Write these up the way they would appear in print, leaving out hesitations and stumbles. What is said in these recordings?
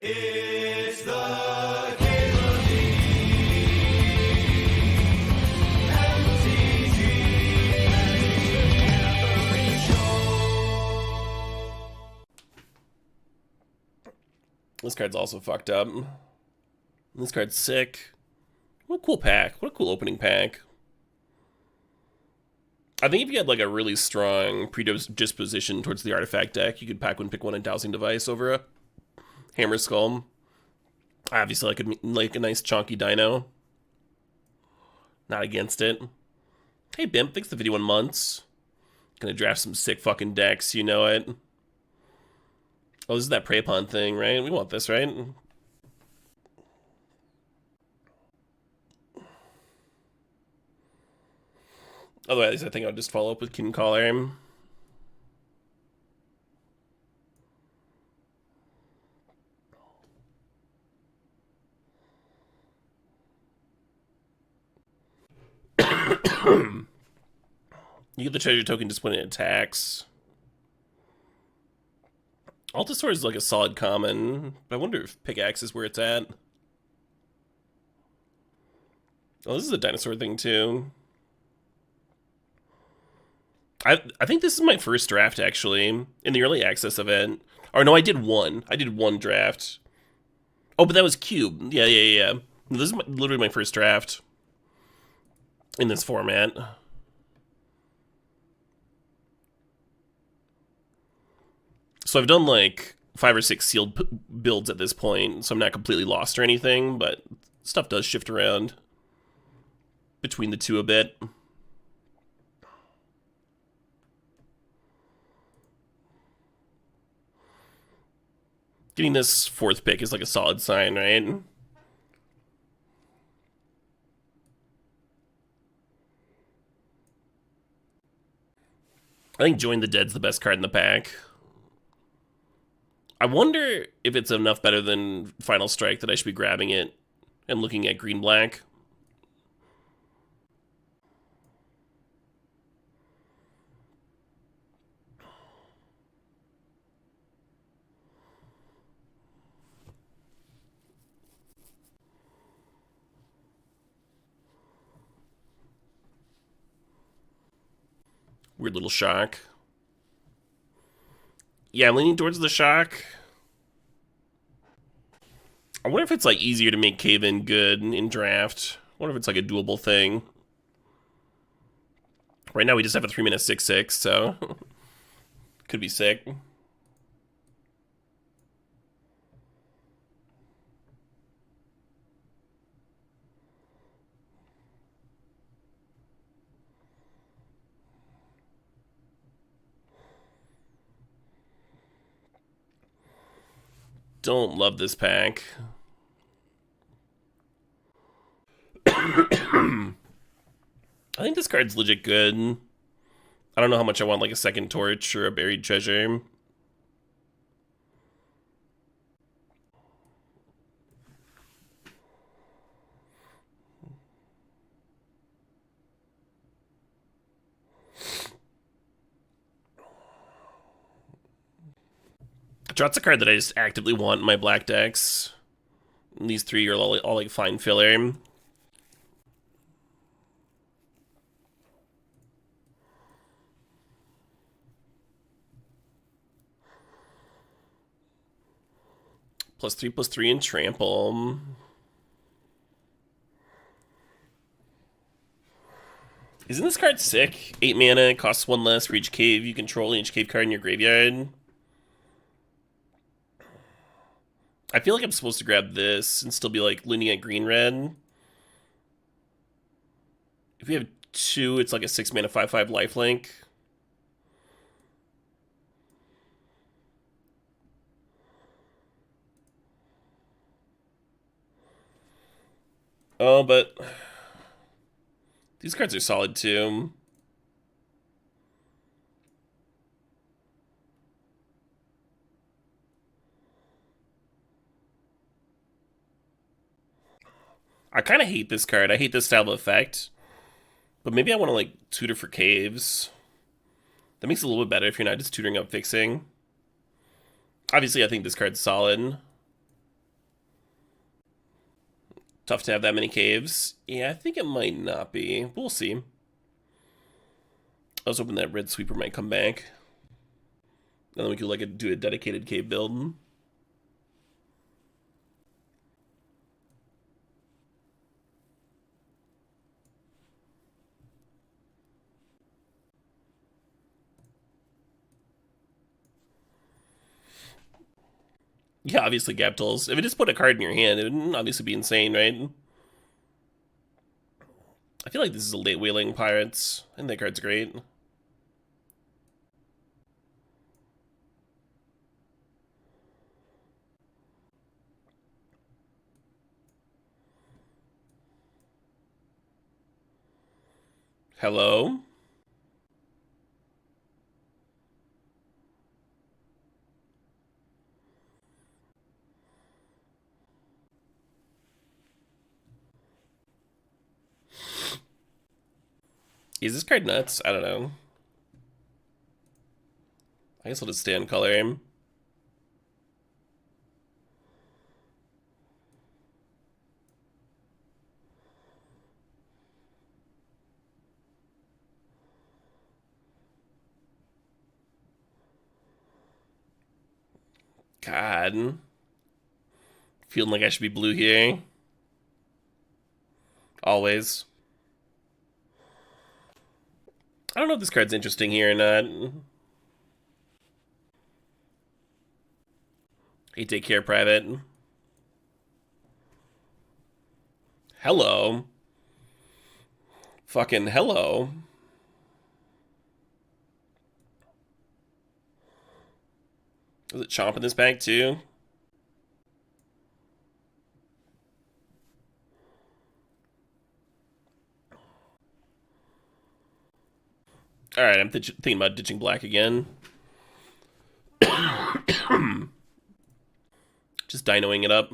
It's the Cable MTG Show. This card's also fucked up. This card's sick. What a cool pack. What a cool opening pack. I think if you had like a really strong predisposition towards the artifact deck, you could pack one, pick one, and Dowsing Device over a Hammer Skull. Obviously, I could like a nice chonky dino. Not against it. Hey, Bimp, thanks for the 51 months. Gonna draft some sick fucking decks, you know it. Oh, this is that Prey Upon thing, right? We want this, right? Otherwise, I think I'll just follow up with Kin Collar. You get the treasure token just when it attacks. Altasaur is like a solid common, but I wonder if Pickaxe is where it's at. Oh, this is a dinosaur thing too. I think this is my first draft, actually, in the early access of it. Or no, I did one. I did one draft. Oh, but that was Cube. Yeah. This is literally my first draft in this format. So I've done like 5 or 6 sealed builds at this point, so I'm not completely lost or anything, but stuff does shift around between the two a bit. Getting this 4th pick is like a solid sign, right? I think Join the Dead's the best card in the pack. I wonder if it's enough better than Final Strike that I should be grabbing it and looking at green-black. Weird little shock. Yeah, I'm leaning towards the shock. I wonder if it's like easier to make Cave-In good in draft. I wonder if it's like a doable thing. Right now we just have a 3-mana 6/6, so could be sick. Don't love this pack. I think this card's legit good. I don't know how much I want, like a second torch or a buried treasure. Draw's a card that I just actively want in my black decks. And these 3 are all like fine filler. +3/+3 and trample. Isn't this card sick? 8 mana, costs 1 less for each cave you control, each cave card in your graveyard. I feel like I'm supposed to grab this and still be like leaning at green-red. If we have 2, it's like a 6 mana 5/5 lifelink. Oh, but these cards are solid too. I kind of hate this card. I hate this style of effect. But maybe I want to, like, tutor for caves. That makes it a little bit better if you're not just tutoring up fixing. Obviously, I think this card's solid. Tough to have that many caves. Yeah, I think it might not be. We'll see. I was hoping that red sweeper might come back. And then we could like do a dedicated cave build. Yeah, obviously gap tools. If it just put a card in your hand, it would obviously be insane, right? I feel like this is a late Whaling Pirates. I think that card's great. Hello? Is this card nuts? I don't know. I guess I'll just stay on color aim. God. Feeling like I should be blue here. Always. I don't know if this card's interesting here or not. Hey, take care, Private. Hello. Fucking hello. Was it Chomp in this bag too? Alright, I'm thinking about ditching black again. Just dinoing it up.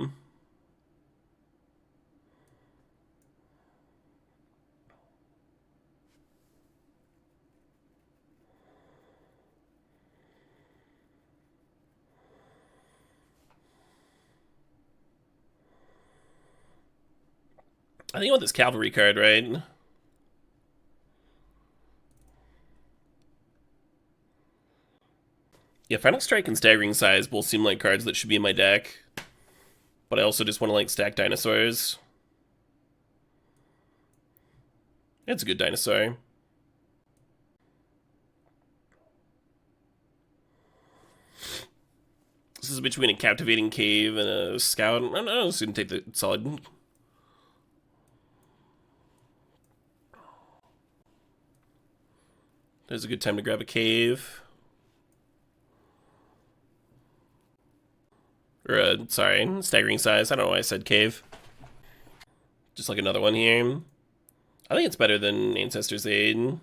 I think I want this cavalry card, right? Yeah, Final Strike and Staggering Size both seem like cards that should be in my deck. But I also just want to like stack dinosaurs. It's a good dinosaur. This is between a Captivating Cave and a Scout. I don't know, just gonna take the solid. There's a good time to grab a cave. Or, sorry, Staggering Size. I don't know why I said cave. Just like another one here. I think it's better than Ancestor's Aid.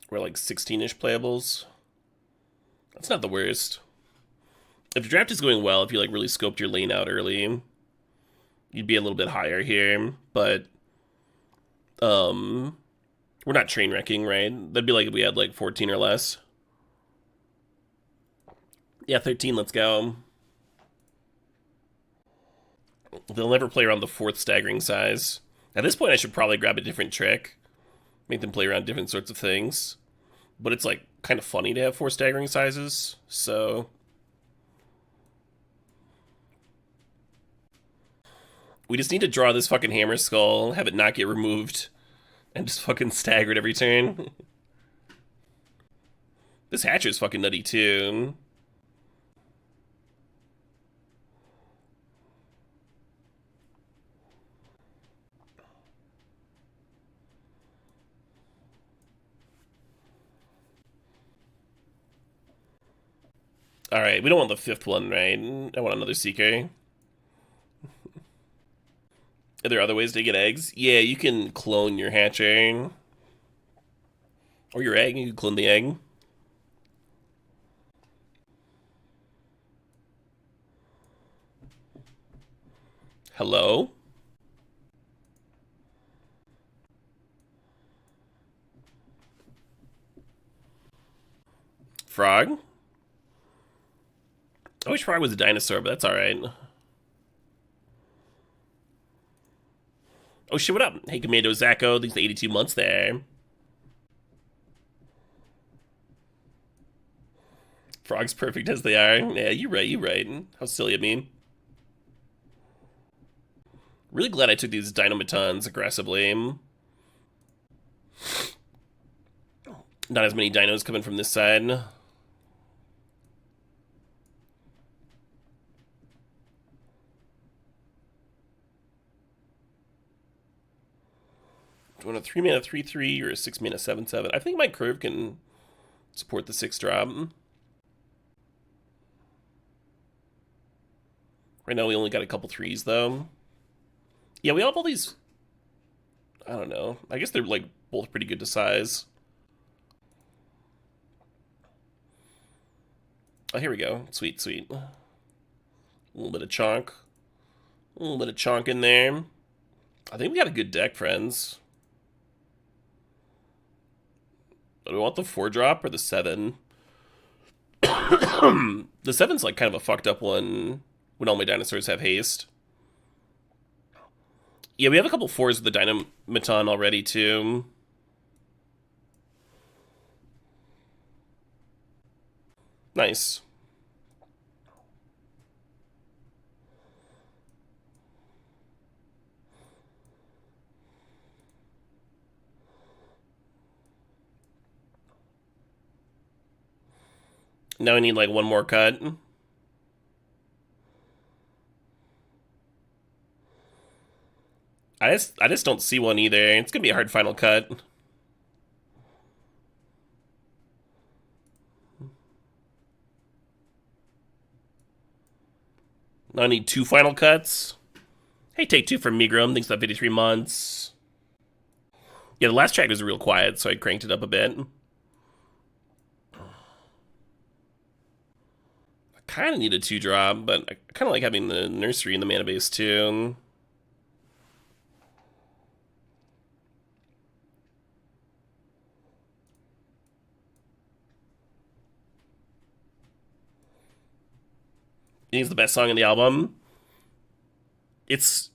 We're like 16-ish playables. That's not the worst. If the draft is going well, if you like really scoped your lane out early, you'd be a little bit higher here. But we're not train wrecking, right? That'd be like if we had like 14 or less. Yeah, 13, let's go. They'll never play around the 4th Staggering Size. At this point, I should probably grab a different trick. Make them play around different sorts of things. But it's like kind of funny to have 4 Staggering Sizes, so we just need to draw this fucking Hammer Skull, have it not get removed, and just fucking stagger it every turn. This Hatcher's fucking nutty too. Alright, we don't want the 5th one, right? I want another Seeker. Are there other ways to get eggs? Yeah, you can clone your hatcher. Or your egg, you can clone the egg. Hello? Frog? I wish Frog was a dinosaur, but that's alright. Oh shit, what up? Hey, Commando Zacho, thanks for 82 months there. Frog's perfect as they are. Yeah, you're right. How silly of me. Really glad I took these Dinomatons aggressively. Not as many dinos coming from this side. Do you want a 3 mana 3/3 or a 6 mana 7/7? I think my curve can support the 6 drop. Right now we only got a couple 3s though. Yeah, we have all these. I don't know. I guess they're like both pretty good to size. Oh, here we go. Sweet. A little bit of chonk. A little bit of chonk in there. I think we got a good deck, friends. Do we want the 4 drop or the 7? The 7's like kind of a fucked up one when all my dinosaurs have haste. Yeah, we have a couple 4s with the Dynamaton already, too. Nice. Now I need like one more cut. I just don't see one either. It's gonna be a hard final cut. Now I need 2 final cuts. Hey, take 2 from Migrum. Thanks for 53 months. Yeah, the last track was real quiet, so I cranked it up a bit. I kind of need a 2 drop, but I kind of like having the nursery in the mana base too. It's the best song in the album. It's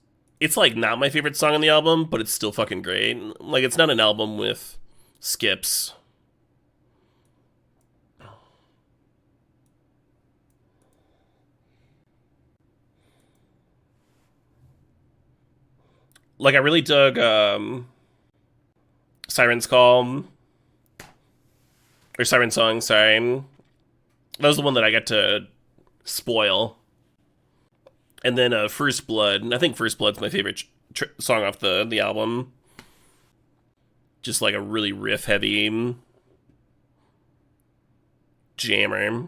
like not my favorite song on the album, but it's still fucking great. Like, it's not an album with skips. Like, I really dug Siren's Call. Or Siren Song, sorry. That was the one that I got to spoil. And then First Blood. I think First Blood's my favorite song off the album. Just like a really riff-heavy jammer.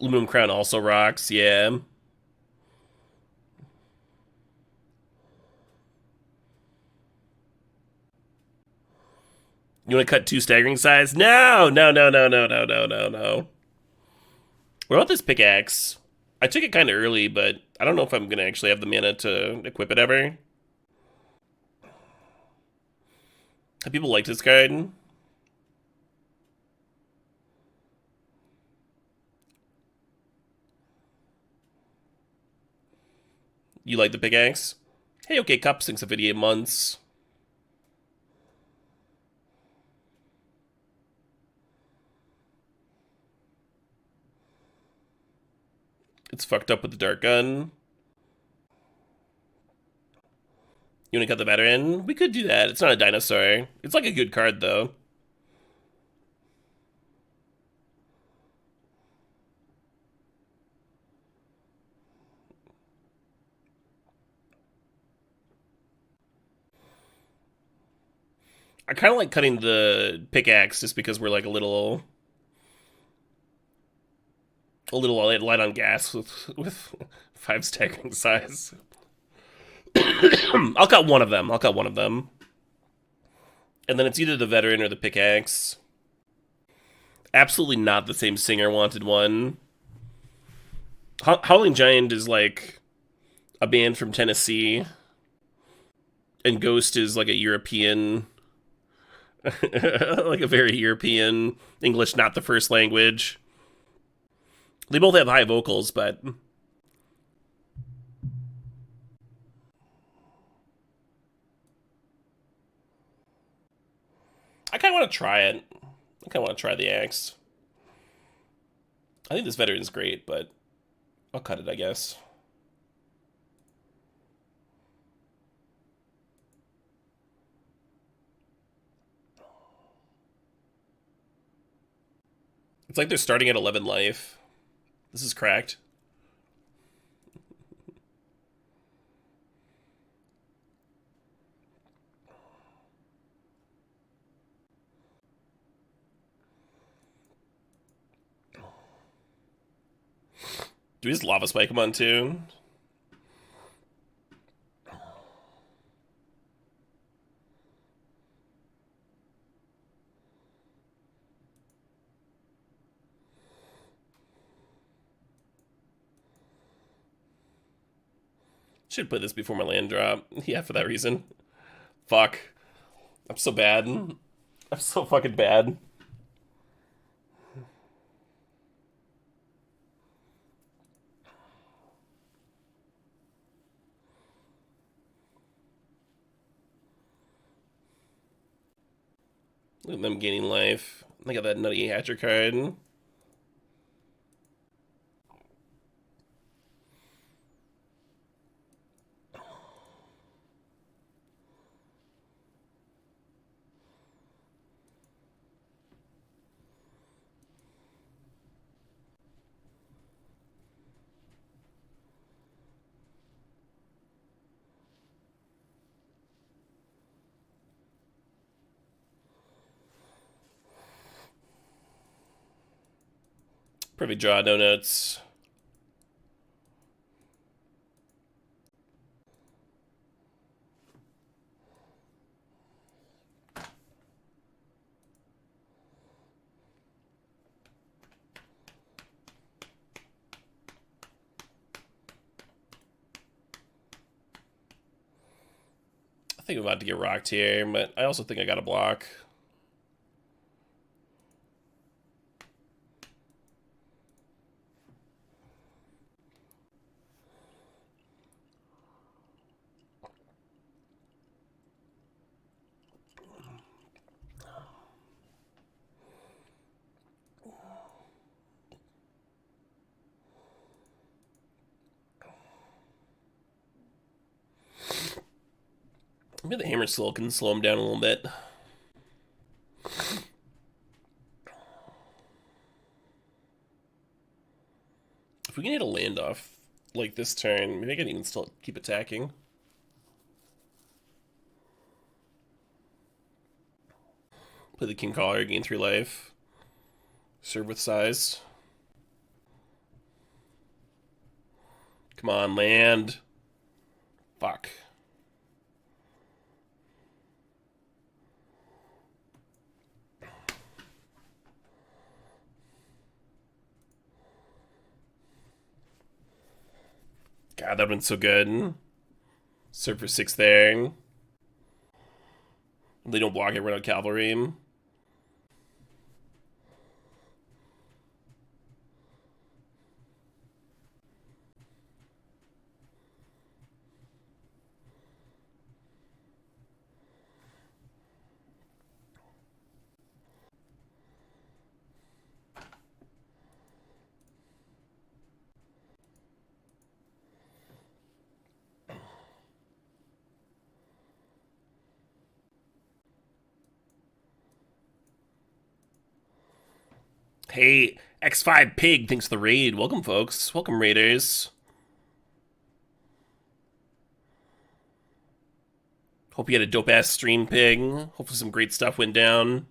Aluminum Crown also rocks, yeah. You want to cut 2 staggering size? No. What about this pickaxe? I took it kind of early, but I don't know if I'm going to actually have the mana to equip it ever. Have people liked this card? You like the pickaxe? Hey, okay, Cups, thanks for 58 months. It's fucked up with the Dark Gun. You want to cut the veteran? We could do that. It's not a dinosaur. It's like a good card, though. I kind of like cutting the pickaxe just because we're like a little light on gas with 5 staggering size. I'll cut one of them. And then it's either the veteran or the pickaxe. Absolutely not the same singer wanted one. Howling Giant is like a band from Tennessee. And Ghost is like a European, like a very European English, not the first language. They both have high vocals, but I kind of want to try it. I kind of want to try the axe. I think this veteran's great, but I'll cut it, I guess. It's like they're starting at 11 life. This is cracked. Do we just lava spike him on too? Should put this before my land drop. Yeah, for that reason. Fuck. I'm so bad. I'm so fucking bad. Look at them gaining life. They got that nutty Hatcher card. Perfect draw, donuts. I think I'm about to get rocked here, but I also think I got a block. Maybe the hammer slow can slow him down a little bit. If we can hit a land off like this turn, maybe I can even still keep attacking. Play the King Caller, gain 3 life. Serve with size. Come on, land. Fuck. God, that would've been so good. Serve for 6 there. They don't block it, run out cavalry. Hey, X5 Pig, thanks for the raid. Welcome, folks. Welcome, raiders. Hope you had a dope-ass stream, Pig. Hopefully some great stuff went down.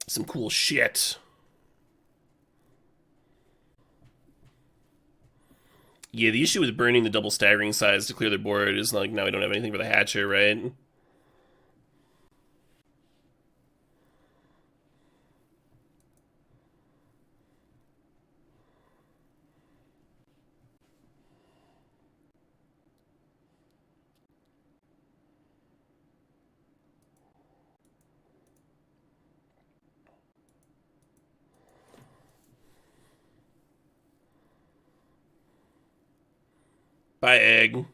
Some cool shit. Yeah, the issue with burning the double staggering size to clear their board is like now we don't have anything for the Hatcher, right? Bye, egg.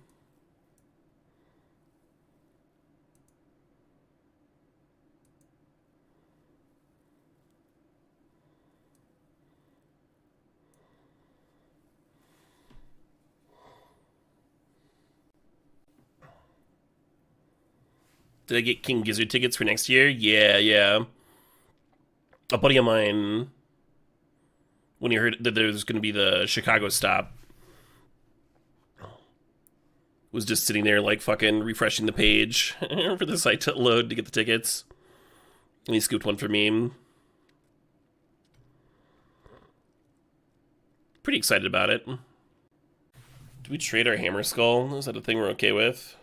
Did I get King Gizzard tickets for next year? Yeah. A buddy of mine, when he heard that there was going to be the Chicago stop, was just sitting there like fucking refreshing the page for the site to load to get the tickets. And he scooped one for me. Pretty excited about it. Do we trade our Hammer Skull? Is that a thing we're okay with?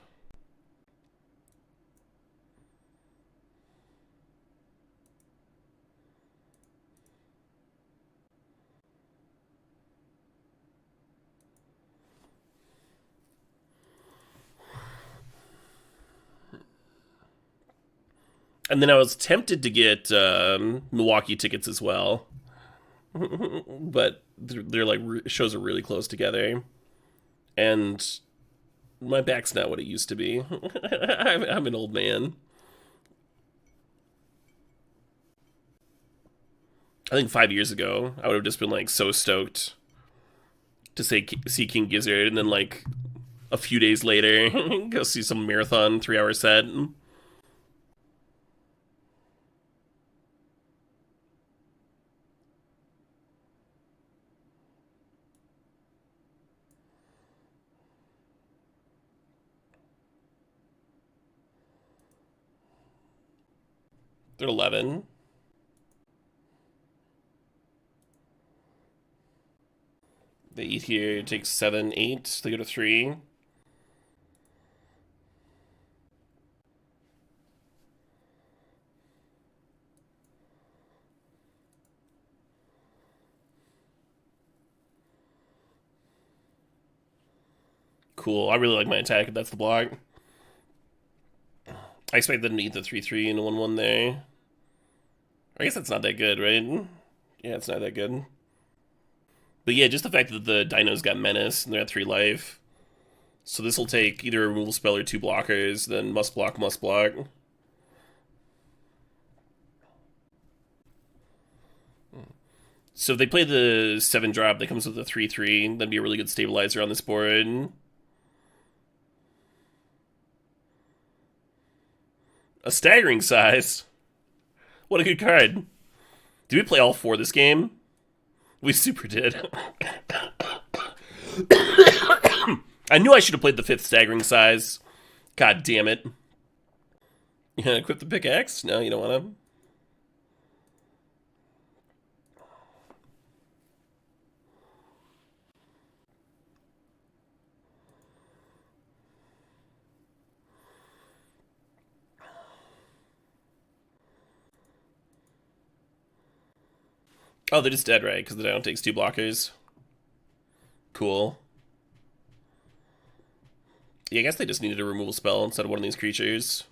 And then I was tempted to get Milwaukee tickets as well. But they're like, shows are really close together. And my back's not what it used to be. I'm an old man. I think 5 years ago, I would have just been like so stoked to see King Gizzard, and then like a few days later, go see some marathon 3-hour set. They're 11. They eat here, it takes 7, 8. They go to 3. Cool. I really like my attack if that's the block. I expect them to eat the 3-3 and 1-1 there. I guess that's not that good, right? Yeah, it's not that good. But yeah, just the fact that the Dinos got Menace and they're at 3 life. So this will take either a removal spell or 2 blockers, then must block, must block. So if they play the 7-drop that comes with the 3-3, that'd be a really good stabilizer on this board. A staggering size. What a good card. Did we play all 4 this game? We super did. I knew I should have played the 5th staggering size. God damn it. You gonna equip the pickaxe? No, you don't want to. Oh, they're just dead, right? Because the down takes 2 blockers. Cool. Yeah, I guess they just needed a removal spell instead of one of these creatures.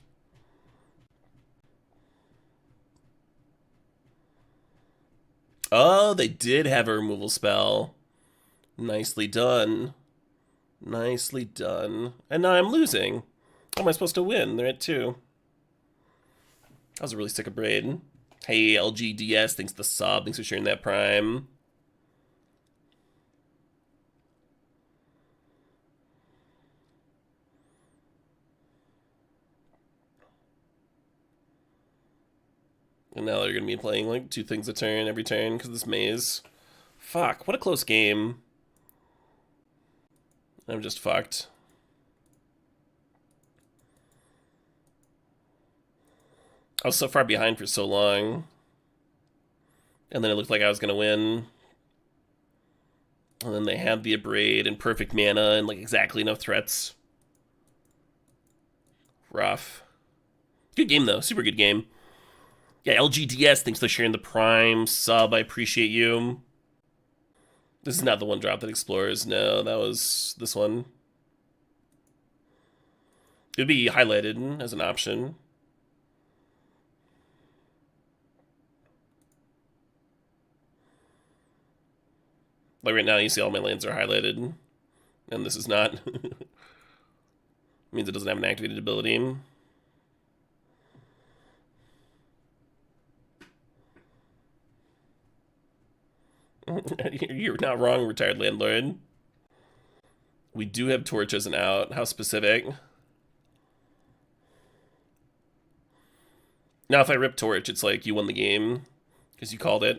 Oh, they did have a removal spell. Nicely done. Nicely done. And now I'm losing. How am I supposed to win? They're at 2. That was a really sick of braid. Hey, LGDS, thanks the sub. Thanks for sharing that prime. And now they're going to be playing like 2 things a turn every turn because of this maze. Fuck, what a close game. I'm just fucked. I was so far behind for so long. And then it looked like I was going to win. And then they had the Abrade and perfect mana and like exactly enough threats. Rough. Good game though, super good game. Yeah, LGDS, thanks for sharing the prime sub, I appreciate you. This is not the one drop that explores, no, that was this one. It would be highlighted as an option. Like right now, you see all my lands are highlighted. and this is not. Means it doesn't have an activated ability. You're not wrong, retired landlord. We do have Torch as an out. How specific? Now, if I rip Torch, it's like you won the game because you called it.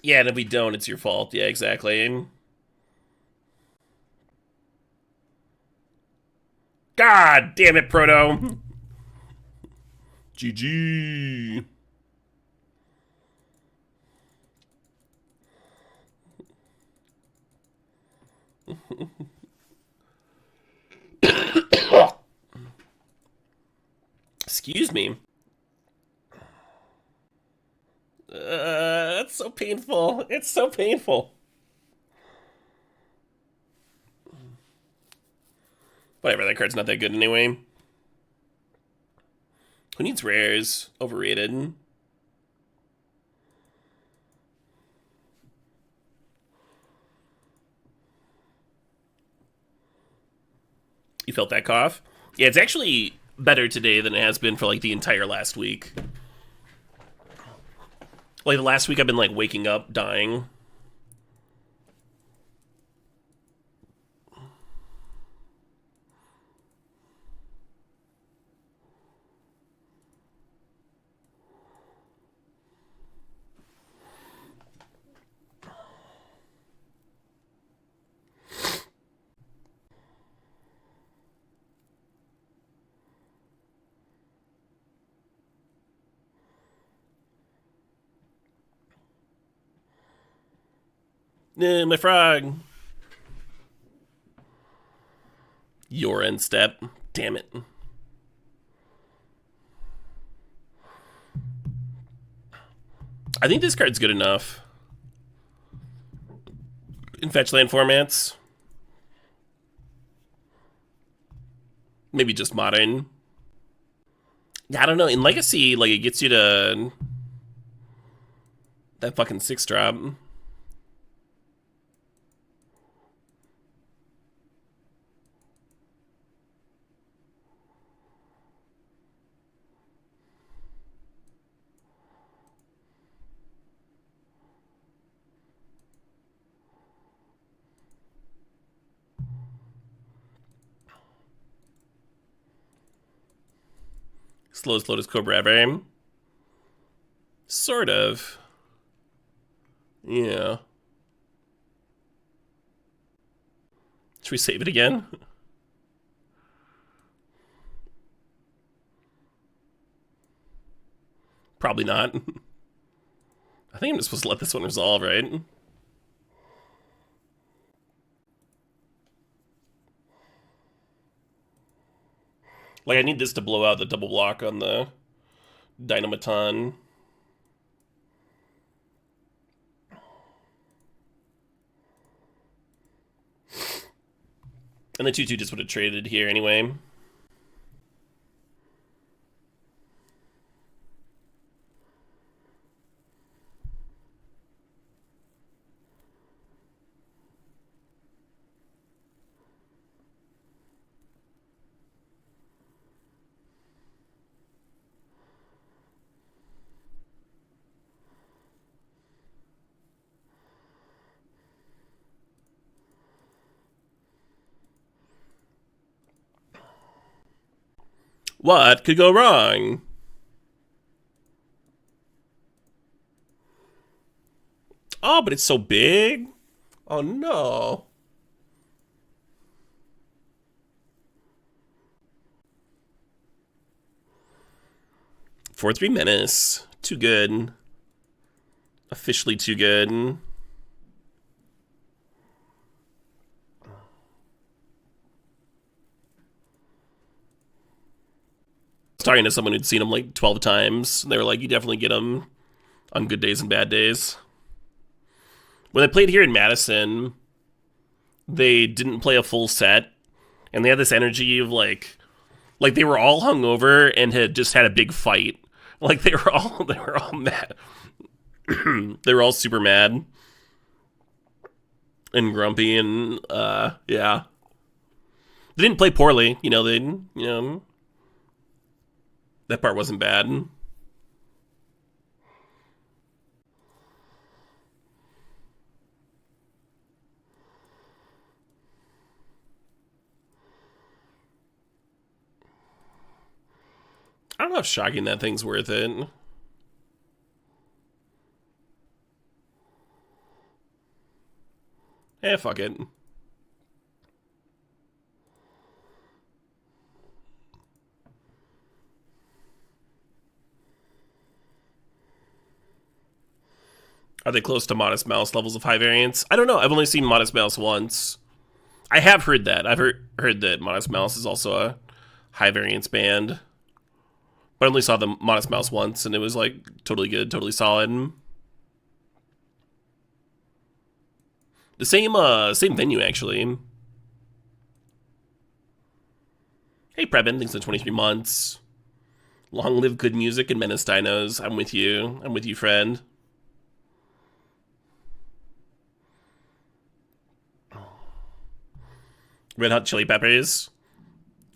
Yeah, and if we don't, it's your fault. Yeah, exactly. God damn it, Proto. GG. Excuse me. That's so painful. It's so painful. Whatever, that card's not that good anyway. Who needs rares? Overrated. You felt that cough? Yeah, it's actually better today than it has been for like the entire last week. Like the last week I've been like waking up dying. My frog. Your end step. Damn it. I think this card's good enough. In fetch land formats. Maybe just modern. I don't know. In Legacy, like, it gets you to that fucking 6-drop. Slowest Lotus Cobra ever. Sort of. Yeah. Should we save it again? Probably not. I think I'm just supposed to let this one resolve, right? Like, I need this to blow out the double block on the Dynamaton. And the 2-2 just would have traded here anyway. What could go wrong? Oh, but it's so big. Oh no. For 3 minutes. Too good. Officially too good. Talking to someone who'd seen him like 12 times. They were like, you definitely get him on good days and bad days. When they played here in Madison, they didn't play a full set, and they had this energy of like they were all hungover and had just had a big fight. Like they were all mad. They were all super mad and grumpy, and yeah. They didn't play poorly, that part wasn't bad. I don't know if shocking that thing's worth it. Fuck it. Are they close to Modest Mouse levels of high variance? I don't know. I've only seen Modest Mouse once. I have heard that. I've heard that Modest Mouse is also a high variance band. But I only saw the Modest Mouse once, and it was like totally good, totally solid. The same venue, actually. Hey, Preben, thanks for 23 months. Long live good music and menace dinos. I'm with you. I'm with you, friend. Red Hot Chili Peppers.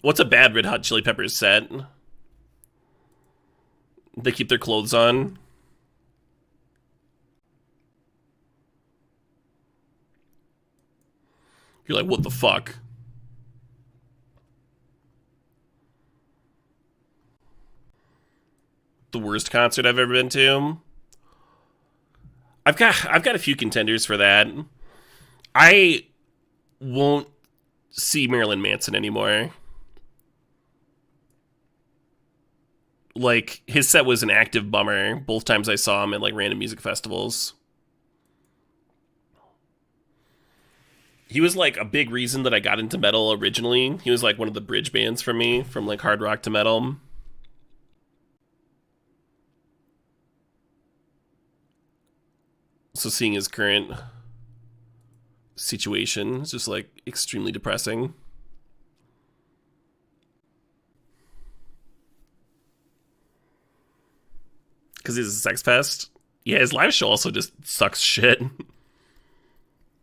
What's a bad Red Hot Chili Peppers set? They keep their clothes on. You're like, what the fuck? The worst concert I've ever been to? I've got a few contenders for that. I won't see Marilyn Manson anymore. Like, his set was an active bummer both times I saw him at like random music festivals. He was like a big reason that I got into metal originally. He was like one of the bridge bands for me from like hard rock to metal. So seeing his current situation is just like extremely depressing. Because he's a sex fest. Yeah, his live show also just sucks shit.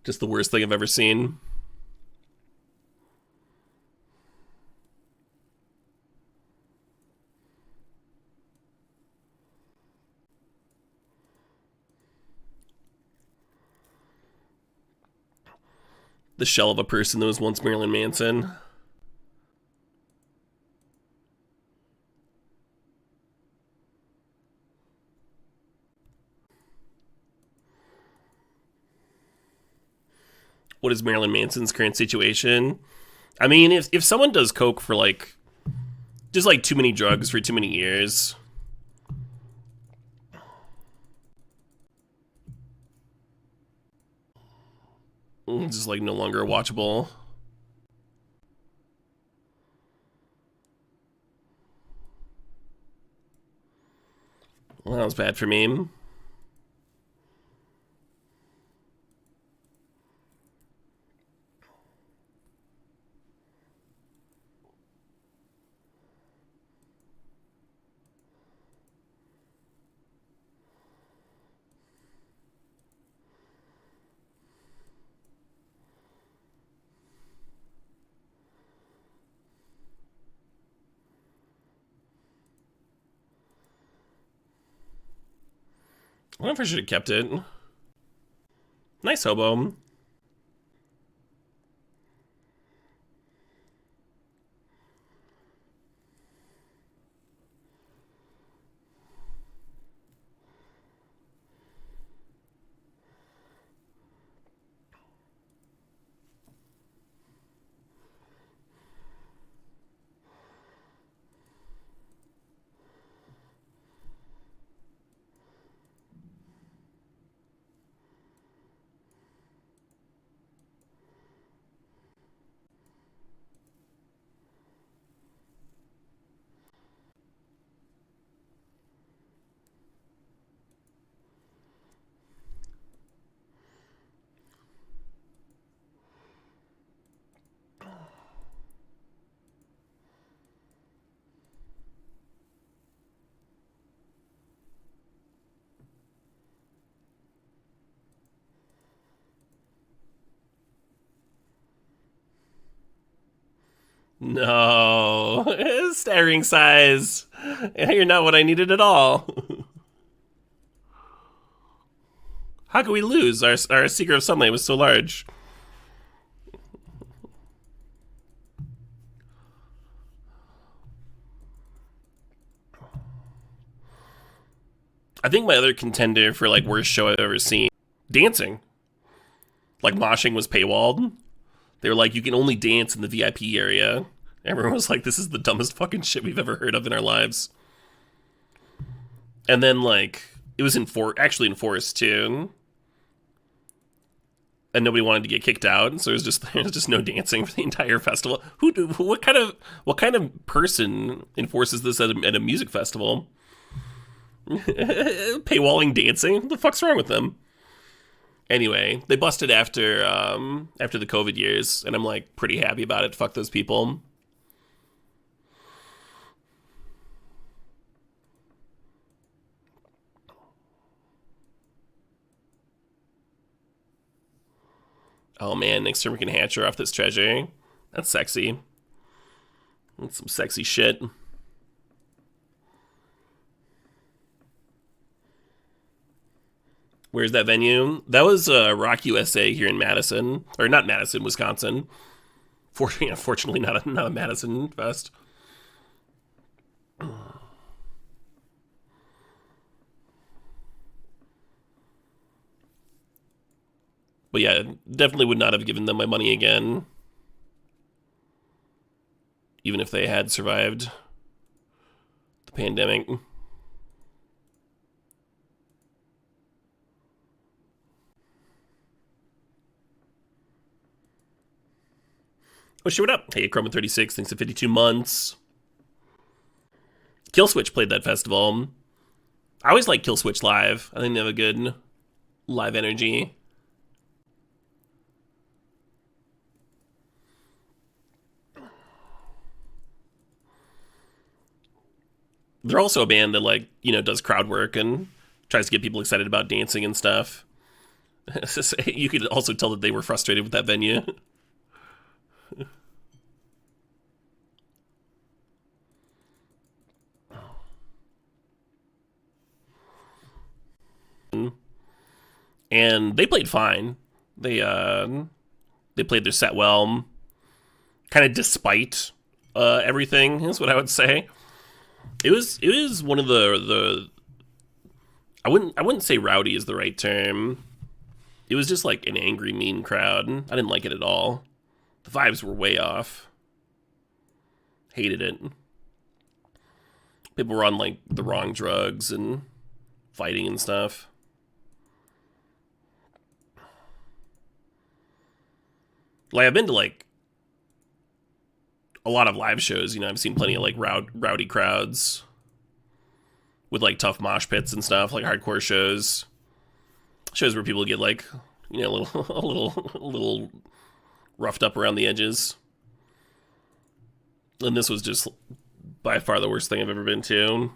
Just the worst thing I've ever seen. The shell of a person that was once Marilyn Manson. What is Marilyn Manson's current situation? I mean, if someone does coke for like just like too many drugs for too many years, it's just like no longer watchable. Well, that was bad for me. I wonder if I should have kept it. Nice hobo. No. Staggering size. You're not what I needed at all. How could we lose? Our Seeker of Sunlight was so large. I think my other contender for like worst show I've ever seen, dancing. Like moshing was paywalled. They were like, you can only dance in the VIP area. Everyone was like, this is the dumbest fucking shit we've ever heard of in our lives. And then like it was actually enforced too. And nobody wanted to get kicked out, so there was just no dancing for the entire festival. What kind of person enforces this at a music festival? Paywalling dancing? What the fuck's wrong with them? Anyway, they busted after the COVID years, and I'm like pretty happy about it. Fuck those people. Oh man, next time we can hatch her off this treasure. That's sexy. That's some sexy shit. Where's that venue? That was Rock USA here in Madison. Or not Madison, Wisconsin. Fortunately, not a Madison Fest. But yeah, definitely would not have given them my money again. Even if they had survived the pandemic. Oh shit, what up? Hey, Chroma36, thanks for 52 months. Killswitch played that festival. I always like Killswitch live. I think they have a good live energy. They're also a band that, like, you know, does crowd work and tries to get people excited about dancing and stuff. You could also tell that they were frustrated with that venue. And they played fine. They played their set well, kind of despite everything is what I would say. It was one of the I wouldn't say rowdy is the right term. It was just like an angry, mean crowd. I didn't like it at all. The vibes were way off. Hated it. People were on like the wrong drugs and fighting and stuff. Like, I've been to like a lot of live shows, you know, I've seen plenty of like rowdy crowds with like tough mosh pits and stuff, like hardcore shows where people get like, you know, a little roughed up around the edges. And this was just by far the worst thing I've ever been to.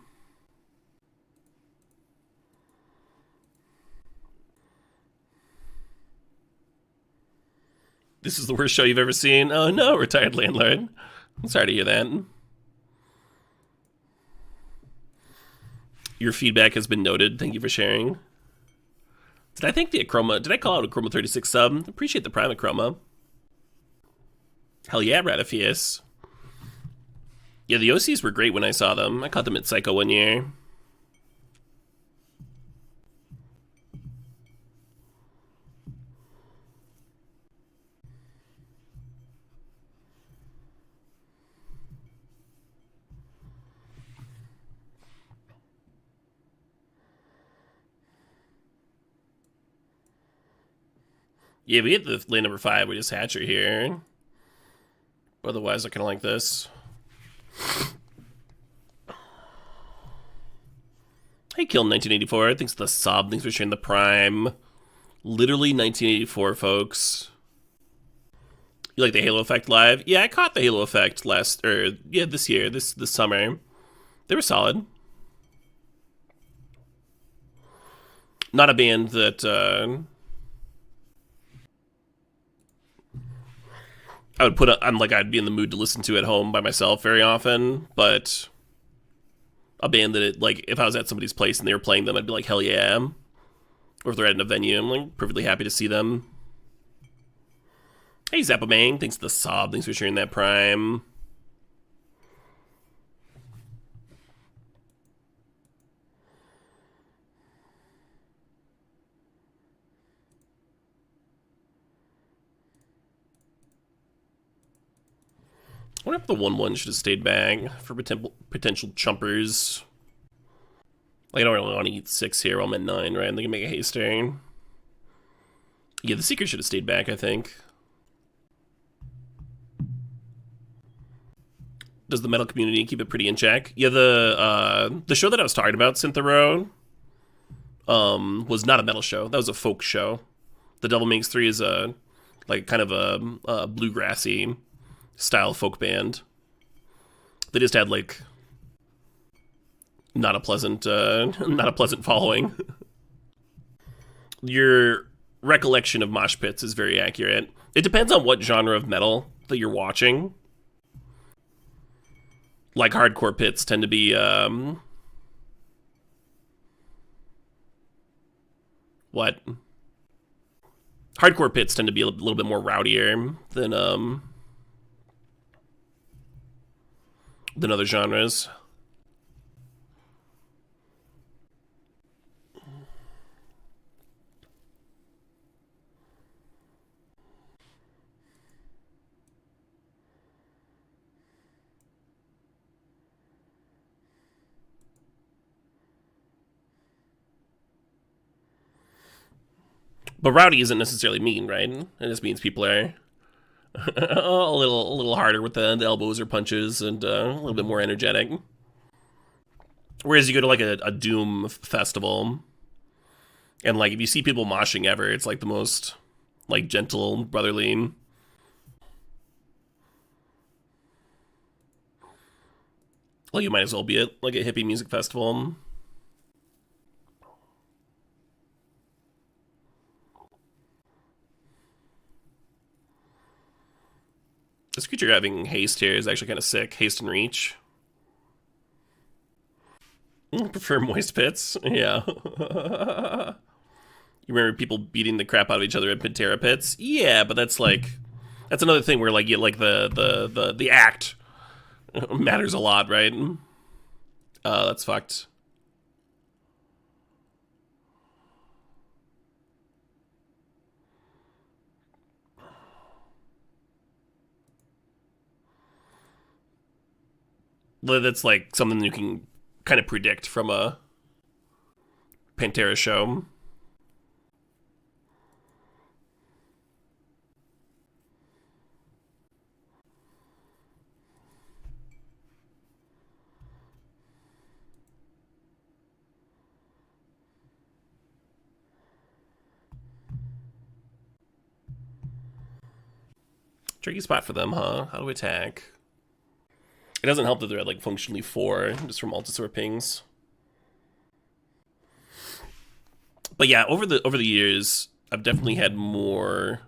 This is the worst show you've ever seen? Oh no, retired landlord. I'm sorry to hear that. Your feedback has been noted. Thank you for sharing. Did I call out a Chroma 36 sub? Appreciate the prime Chroma. Hell yeah, Ratifius. Yeah, the OCs were great when I saw them. I caught them at Psycho one year. Yeah, we hit the lane number 5. We just hatcher here. Otherwise, I kind of like this. Hey, Kill 1984. Thanks for the sub. Thanks for sharing the prime. Literally 1984, folks. You like the Halo Effect live? Yeah, I caught the Halo Effect this year, this summer. They were solid. Not a band that I would I'd be in the mood to listen to at home by myself very often, but a band that like if I was at somebody's place and they were playing them, I'd be like, hell yeah. Or if they're at a venue, I'm like perfectly happy to see them. Hey Zappamang, thanks for the sub, thanks for sharing that Prime. I wonder if the 1/1 should have stayed back for potential chumpers. Like, I don't really want to eat 6 here. I'm at 9, right? And they can make a haste turn. Yeah, the Seeker should have stayed back, I think. Does the metal community keep it pretty in check? Yeah, the show that I was talking about, Synthero, was not a metal show. That was a folk show. The Devil Makes 3 is a like kind of a bluegrassy style folk band. They just had like not a pleasant following. Your recollection of mosh pits is very accurate. It depends on what genre of metal that you're watching. Like hardcore pits tend to be what? Hardcore pits tend to be a little bit more rowdier than other genres. But rowdy isn't necessarily mean, right? It just means people are a little harder with the elbows or punches and a little bit more energetic. Whereas you go to like a Doom festival, and like if you see people moshing ever, it's like the most like gentle, brotherly. Like you might as well be at like a hippie music festival. This creature having haste here is actually kind of sick. Haste and reach. I prefer moist pits. Yeah. You remember people beating the crap out of each other at Pantera pits? Yeah, but that's another thing where like the act matters a lot, right? That's fucked. That's like something you can kind of predict from a Pantera show. Tricky spot for them, huh? How to attack? It doesn't help that they're at like functionally 4 just from Altasaur pings. But yeah, over the years, I've definitely had more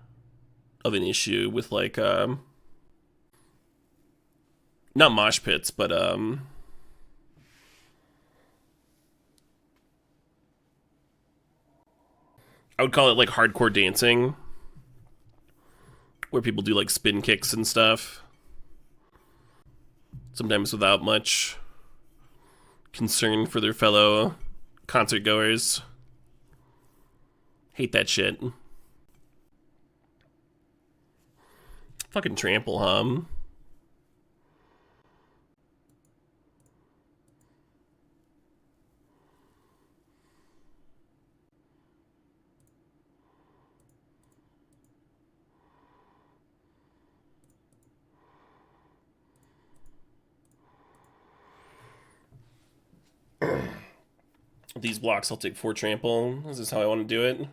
of an issue with like not mosh pits, but I would call it like hardcore dancing, where people do like spin kicks and stuff. Sometimes without much concern for their fellow concert goers. Hate that shit. Fucking trample, huh? These blocks, I'll take 4 trample. This is how I want to do it.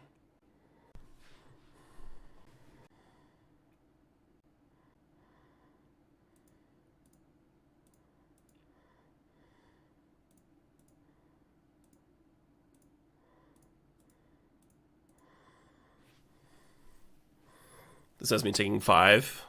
This has me taking 5.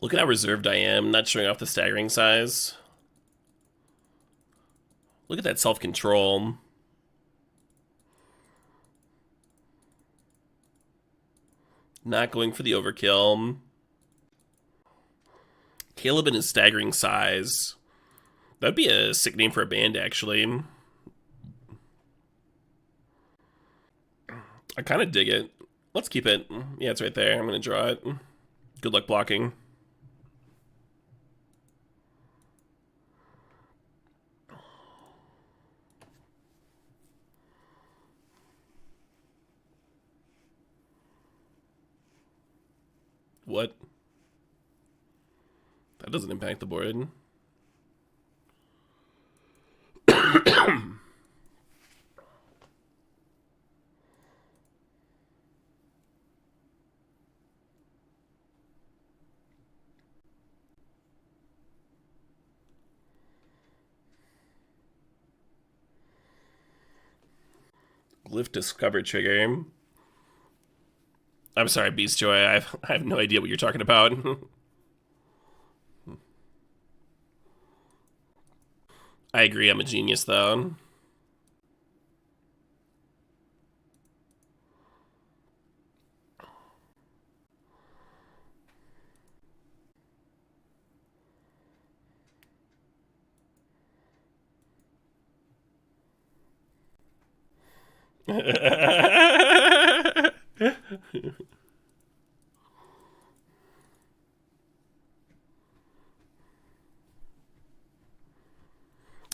Look at how reserved I am, not showing off the staggering size. Look at that self-control. Not going for the overkill. Caleb and his staggering size. That'd be a sick name for a band, actually. I kind of dig it. Let's keep it. Yeah, it's right there. I'm going to draw it. Good luck blocking. What? That doesn't impact the board. Glyph discover trigger. I'm sorry, Beast Joy. I have no idea what you're talking about. I agree. I'm a genius, though.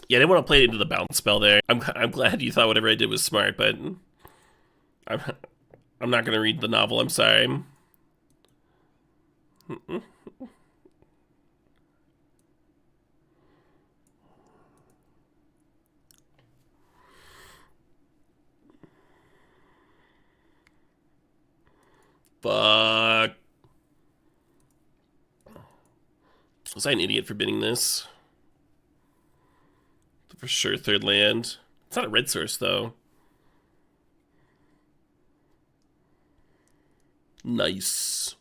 Yeah, I didn't want to play into the bounce spell there. I'm glad you thought whatever I did was smart, but I'm not gonna read the novel. I'm sorry. Fuck. Was I an idiot for bidding this? For sure, third land. It's not a red source, though. Nice.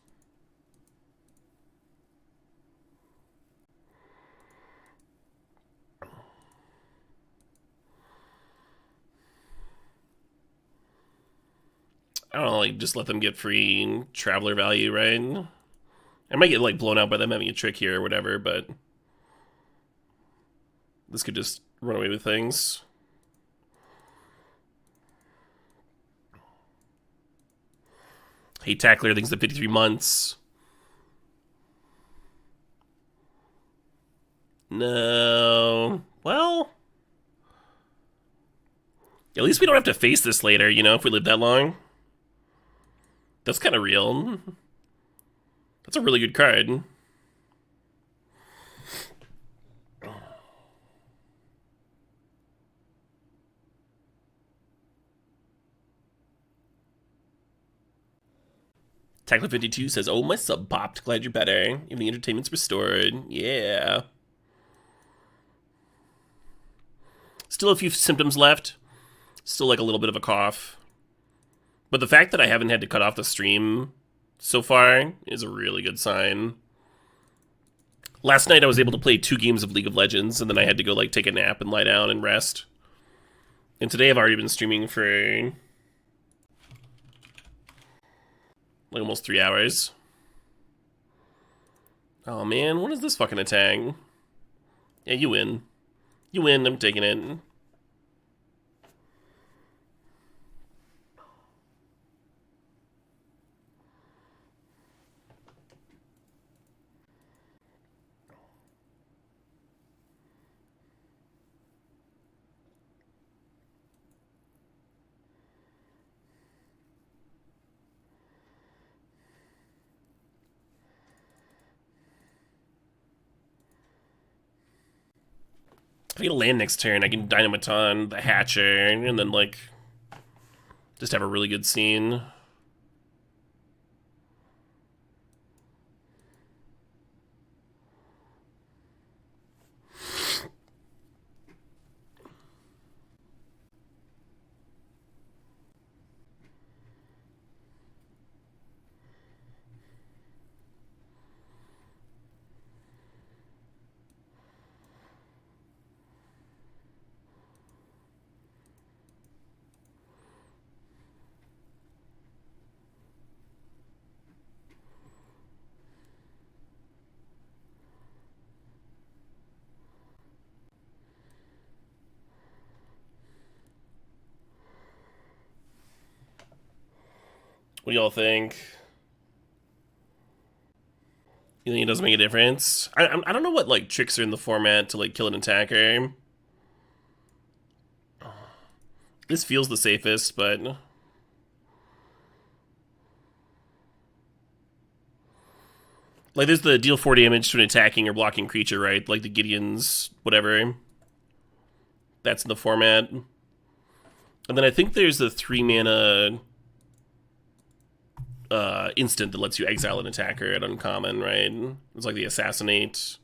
I don't know, like, just let them get free traveler value, right? I might get, like, blown out by them having a trick here or whatever, but this could just run away with things. Hey, Tackler thinks the 53 months. No. Well, at least we don't have to face this later, you know, if we live that long. That's kind of real. That's a really good card. Tackler52 says, oh, my sub popped. Glad you're better. Evening entertainment's restored. Yeah. Still a few symptoms left. Still like a little bit of a cough. But the fact that I haven't had to cut off the stream so far is a really good sign. Last night I was able to play 2 games of League of Legends, and then I had to go like take a nap and lie down and rest. And today I've already been streaming for like almost 3 hours. Oh man, what is this fucking attack? Yeah, you win. You win, I'm taking it. If I get a land next turn, I can Dynamaton the Hatcher, and then, like, just have a really good scene. What do y'all think? You think it doesn't make a difference? I don't know what like tricks are in the format to like kill an attacker. This feels the safest, but like there's the deal 4 damage to an attacking or blocking creature, right? Like the Gideon's whatever. That's in the format. And then I think there's the 3 mana instant that lets you exile an attacker at uncommon, right? It's like the Assassinate.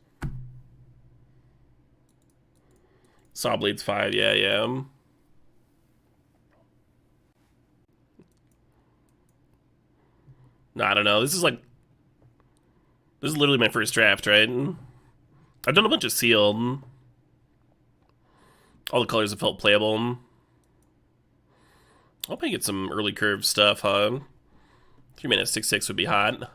Sawblade's 5, yeah. No, I don't know. This is literally my first draft, right? I've done a bunch of sealed. All the colors have felt playable. I'll probably get some early curve stuff, huh? 3 mana 6/6 would be hot.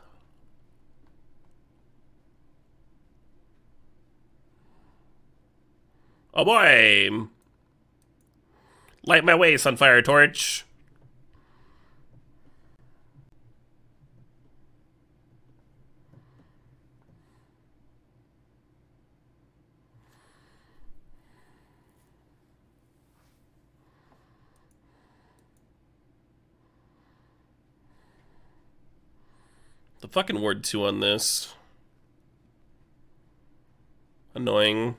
Oh boy! Light my way, Sunfire Torch. The fucking ward 2 on this. Annoying.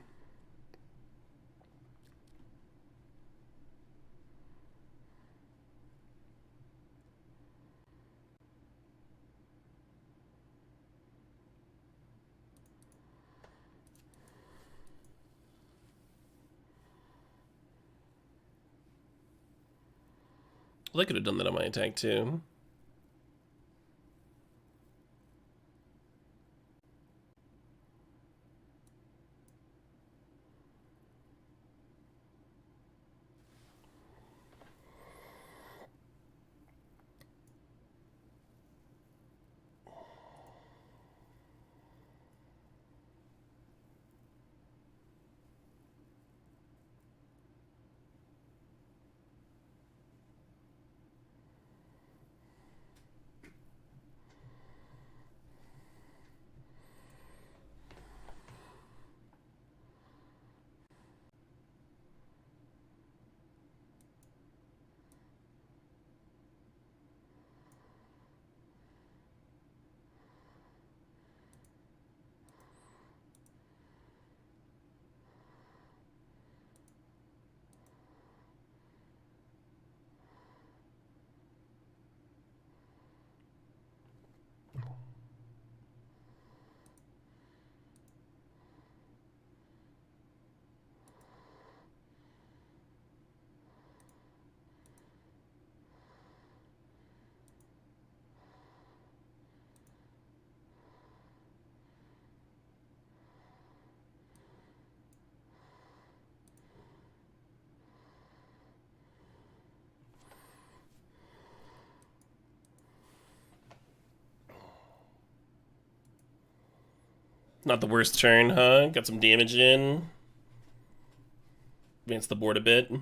Well, I could have done that on my attack too. Not the worst turn, huh? Got some damage in. Advance the board a bit.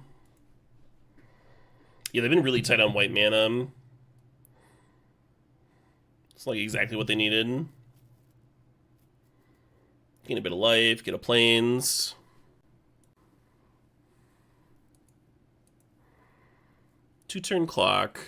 Yeah, they've been really tight on white mana. It's like exactly what they needed. Gain a bit of life, get a plains. Two-turn clock.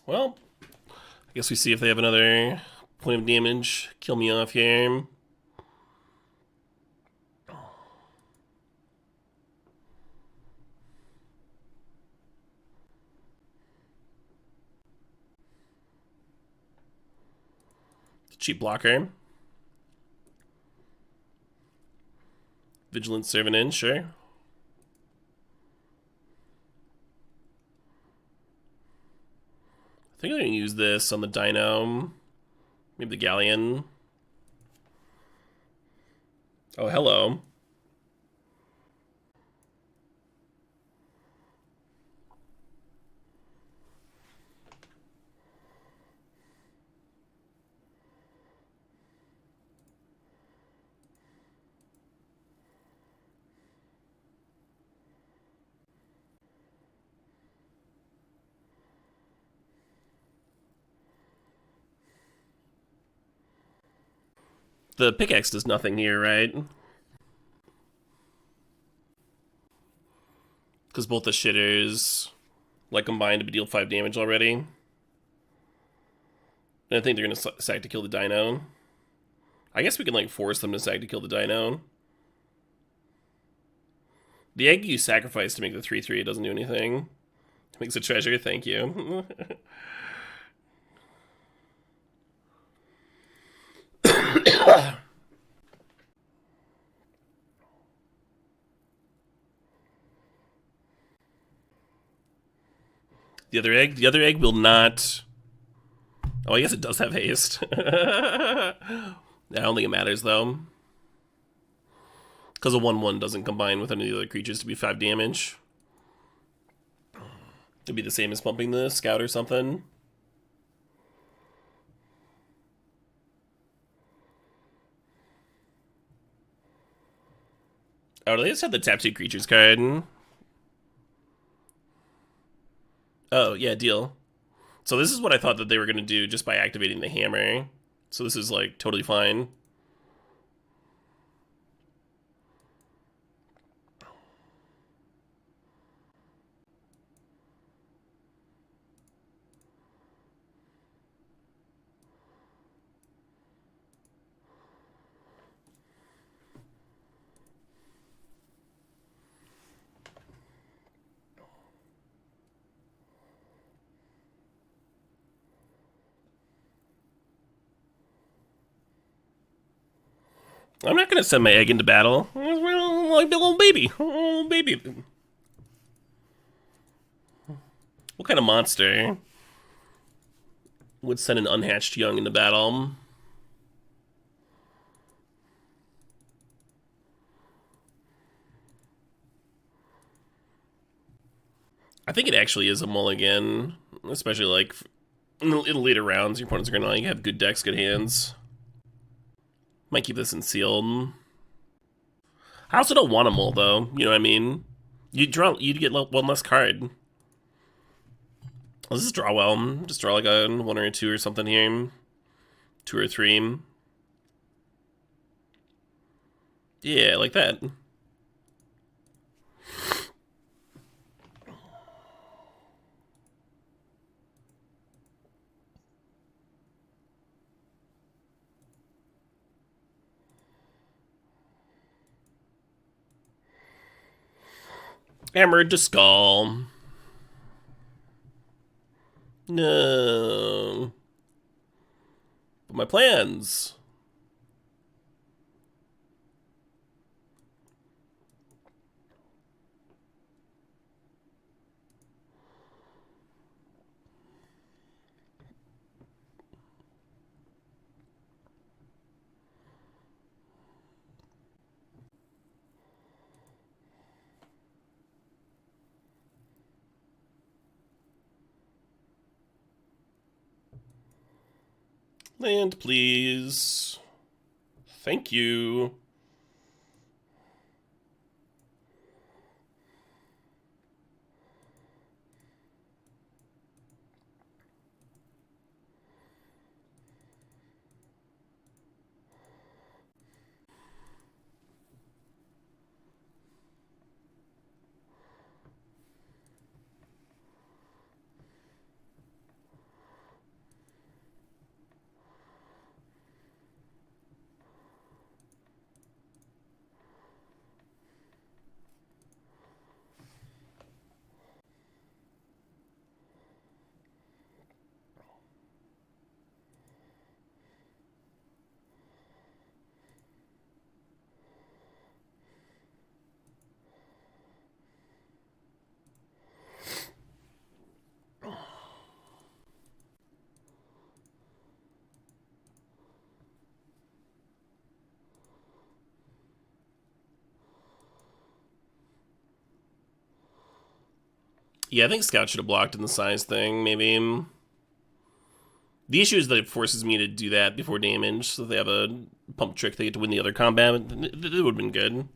Well, I guess we see if they have another point of damage. Kill me off here. Cheap blocker. Vigilant Servant in, sure. I think I'm going to use this on the Dino. Maybe the Galleon. Oh, hello. The pickaxe does nothing here, right? Because both the shitters, like, combined to deal 5 damage already. And I think they're going to sack to kill the Dino. I guess we can, like, force them to sack to kill the Dino. The egg you sacrifice to make the 3/3 doesn't do anything. It makes a treasure, thank you. The other egg will not... Oh, I guess it does have haste. I don't think it matters, though. Because a 1/1 doesn't combine with any of the other creatures to be 5 damage. It'd be the same as pumping the scout or something. Oh, they just have the tap 2 creatures card. Oh, yeah, deal. So this is what I thought that they were going to do just by activating the hammer. So this is, like, totally fine. I'm not going to send my egg into battle. Like a little baby. Oh, baby. What kind of monster would send an unhatched young into battle? I think it actually is a mulligan. Especially, like, in later rounds, your opponents are going to like have good decks, good hands. Might keep this in sealed. I also don't want a mull, though. You know what I mean? You'd get one less card. Let's just draw well. Just draw like a 1 or a 2 or something here. 2 or 3. Yeah, like that. Hammered to skull. No. But my plans. Land, please. Thank you. Yeah, I think Scout should have blocked in the size thing, maybe. The issue is that it forces me to do that before damage, so if they have a pump trick they get to win the other combat. It would have been good.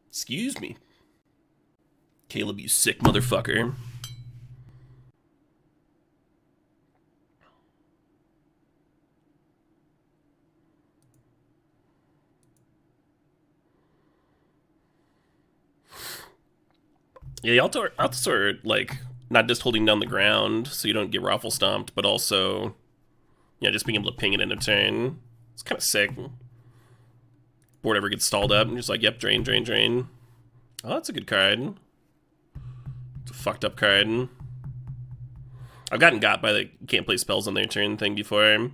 Excuse me. Caleb, you sick motherfucker. Yeah, the Altos are, like, not just holding down the ground so you don't get raffle stomped, but also, just being able to ping it in a turn. It's kind of sick. Board ever gets stalled up, and you're just like, yep, drain, drain, drain. Oh, that's a good card. It's a fucked up card. I've gotten got by the can't play spells on their turn thing before.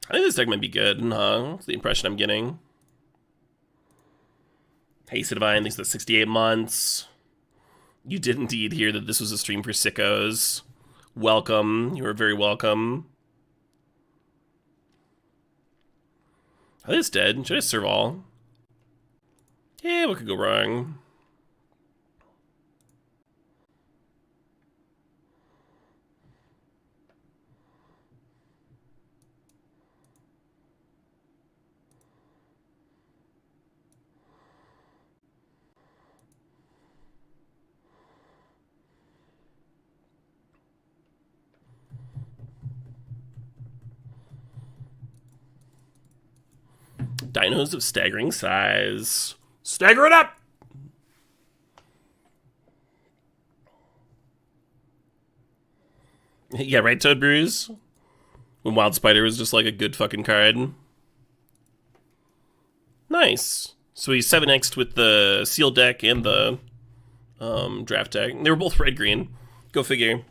I think this deck might be good, huh? That's the impression I'm getting. Hasted Divine, thanks for the 68 months. You did indeed hear that this was a stream for sickos. Welcome. You are very welcome. I think it's dead. Should I serve all? Yeah, what could go wrong? Dinos of staggering size. Stagger it up! Yeah, right, Toad Brews? When Wild Spider was just like a good fucking card. Nice. So he's 7x'd with the Seal deck and the draft deck. They were both red-green. Go figure.